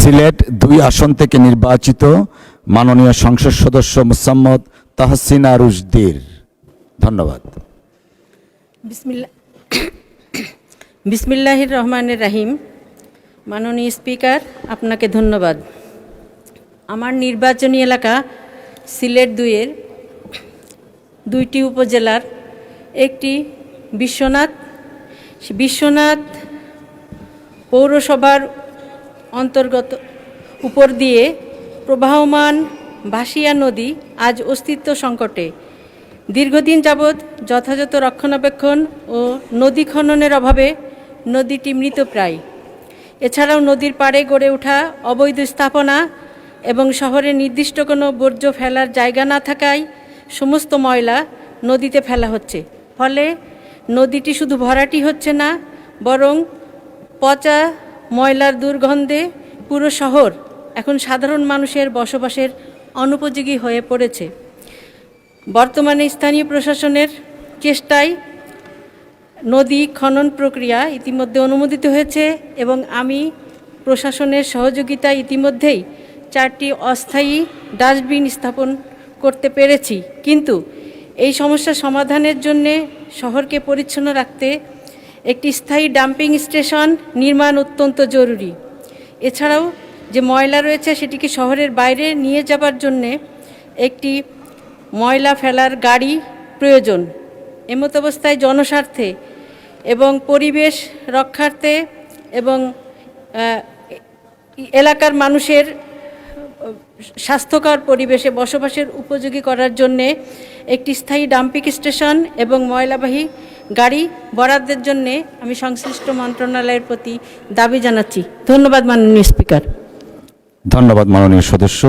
সিলেট 2 আসন থেকে নির্বাচিত মাননীয় সংসদ সদস্য মোসাম্মদ তাহসিনা রুশদীর। ধন্যবাদ। বিসমিল্লাহির রহমানির রহিম। মাননীয় স্পিকার, আপনাকে ধন্যবাদ। আমার নির্বাচনী এলাকা সিলেট 2-এর 2টি উপজেলার একটি বিশ্বনাথ পৌরসভার অন্তর্গত উপর দিয়ে প্রবাহমান ভাসিয়া নদী আজ অস্তিত্ব সংকটে। দীর্ঘদিন যাবৎ যথাযথ রক্ষণাবেক্ষণ ও নদী খননের অভাবে নদীটি মৃতপ্রায়। এছাড়াও নদীর পাড়ে গড়ে ওঠা অবৈধ স্থাপনা এবং শহরে নির্দিষ্ট কোনো বর্জ্য ফেলার জায়গা না থাকায় সমস্ত ময়লা নদীতে ফেলা হচ্ছে। ফলে নদীটি শুধু ভরাটি হচ্ছে না, বরং পচা ময়লার দুর্গন্ধে পুরো শহর এখন সাধারণ মানুষের বসবাসের অনুপযোগী হয়ে পড়েছে। বর্তমানে স্থানীয় প্রশাসনের চেষ্টায় নদী খনন প্রক্রিয়া ইতিমধ্যে অনুমোদিত হয়েছে এবং আমি প্রশাসনের সহযোগিতায় ইতিমধ্যেই 4টি অস্থায়ী ডাস্টবিন স্থাপন করতে পেরেছি। কিন্তু এই সমস্যা সমাধানের জন্যে শহরকে পরিচ্ছন্ন রাখতে একটি স্থায়ী ডাম্পিং স্টেশন নির্মাণ অত্যন্ত জরুরি। এছাড়াও যে ময়লা রয়েছে সেটিকে শহরের বাইরে নিয়ে যাবার জন্যে একটি ময়লা ফেলার গাড়ি প্রয়োজন। এমত অবস্থায় জনস্বার্থে এবং পরিবেশ রক্ষার্থে এবং এলাকার মানুষের স্বাস্থ্যকর পরিবেশে বসবাসের উপযোগী করার জন্যে একটি স্থায়ী ডাম্পিং স্টেশন এবং ময়লাবাহী গাড়ি বরাদ্দের জন্যে আমি সংশ্লিষ্ট মন্ত্রণালয়ের প্রতি দাবি জানাচ্ছি। ধন্যবাদ মাননীয় স্পিকার। ধন্যবাদ মাননীয় সদস্য।